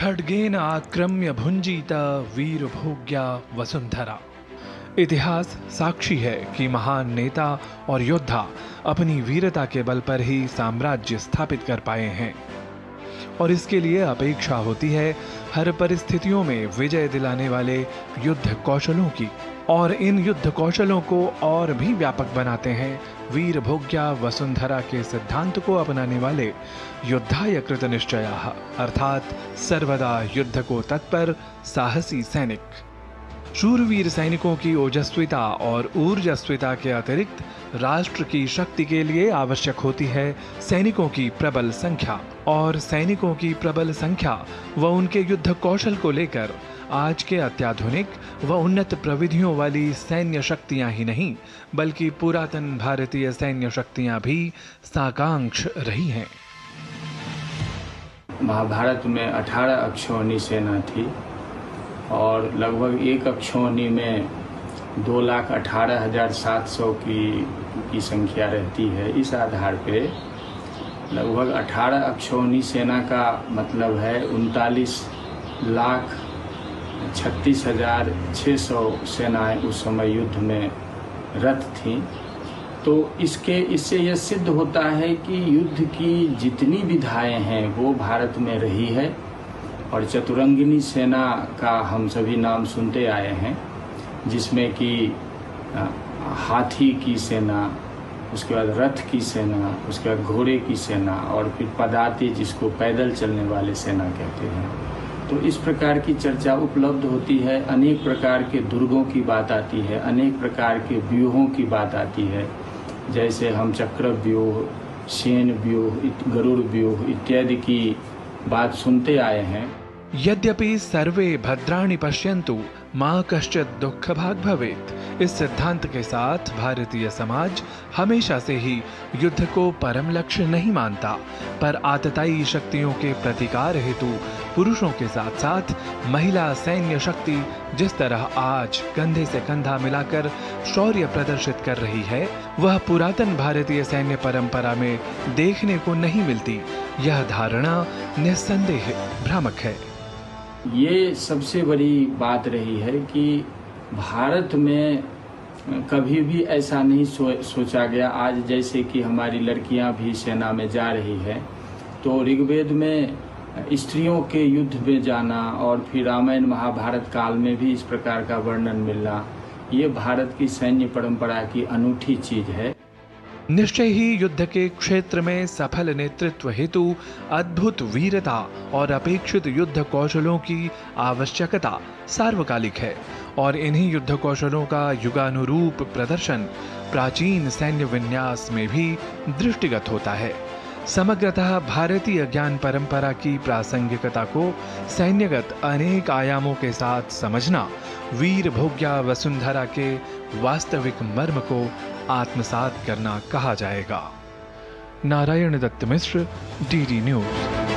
खड्गेन आक्रम्य भुंजीत वीरभोग्या वसुंधरा। इतिहास साक्षी है कि महान नेता और योद्धा अपनी वीरता के बल पर ही साम्राज्य स्थापित कर पाए हैं और इसके लिए अपेक्षा होती है हर परिस्थितियों में विजय दिलाने वाले युद्ध कौशलों की। और इन युद्ध कौशलों को और भी व्यापक बनाते हैं वीरभोग्या वसुंधरा के सिद्धांत को अपनाने वाले युद्धाय कृत निश्चयाः, अर्थात सर्वदा युद्ध को तत्पर साहसी सैनिक। शूरवीर सैनिकों की ओजस्विता और ऊर्जस्विता के अतिरिक्त राष्ट्र की शक्ति के लिए आवश्यक होती है सैनिकों की प्रबल संख्या। और सैनिकों की प्रबल संख्या व उनके युद्ध कौशल को लेकर आज के अत्याधुनिक व उन्नत प्रविधियों वाली सैन्य शक्तियां ही नहीं बल्कि पुरातन भारतीय सैन्य शक्तियां भी साकांक्ष रही हैं। महाभारत में 18 अक्षौहिणी सेना थी और लगभग एक अक्षौहिणी में 2,18,700 की संख्या रहती है। इस आधार पे लगभग 18 अक्षौहिणी सेना का मतलब है 39,36,600 सेनाएं उस समय युद्ध में रत थीं। तो इससे यह सिद्ध होता है कि युद्ध की जितनी विधाएं हैं वो भारत में रही है। और चतुरंगिनी सेना का हम सभी नाम सुनते आए हैं, जिसमें कि हाथी की सेना, उसके बाद रथ की सेना, उसके बाद घोड़े की सेना और फिर पदाति जिसको पैदल चलने वाले सेना कहते हैं। तो इस प्रकार की चर्चा उपलब्ध होती है। अनेक प्रकार के दुर्गों की बात आती है, अनेक प्रकार के व्यूहों की बात आती है, जैसे हम चक्र व्यूह, सेन व्यूह, गरुड़ व्यूह इत्यादि की बात सुनते आए हैं। यद्यपि सर्वे भद्राणि पश्यन्तु मां कश्चित् दुःख भाग् भवेत्, इस सिद्धांत के साथ भारतीय समाज हमेशा से ही युद्ध को परम लक्ष्य नहीं मानता, पर आतताई शक्तियों के प्रतिकार हेतु पुरुषों के साथ साथ महिला सैन्य शक्ति जिस तरह आज कंधे से कंधा मिलाकर शौर्य प्रदर्शित कर रही है वह पुरातन भारतीय सैन्य परंपरा में देखने को नहीं मिलती। यह धारणा निस्संदेह भ्रामक है। ये सबसे बड़ी बात रही है कि भारत में कभी भी ऐसा नहीं सोचा गया। आज जैसे कि हमारी लड़कियां भी सेना में जा रही है, तो ऋग्वेद में स्त्रियों के युद्ध में जाना और फिर रामायण महाभारत काल में भी इस प्रकार का वर्णन मिलना, ये भारत की सैन्य परंपरा की अनूठी चीज है। निश्चय ही युद्ध के क्षेत्र में सफल नेतृत्व हेतु अद्भुत वीरता और अपेक्षित युद्ध कौशलों की आवश्यकता सार्वकालिक है और इन्हीं युद्ध कौशलों का युगानुरूप प्रदर्शन प्राचीन सैन्य विन्यास में भी दृष्टिगत होता है। समग्रतः भारतीय ज्ञान परंपरा की प्रासंगिकता को सैन्यगत अनेक आयामों के साथ समझना वीरभोग्या वसुंधरा के वास्तविक मर्म को आत्मसात करना कहा जाएगा। नारायण दत्त मिश्र, डीडी न्यूज।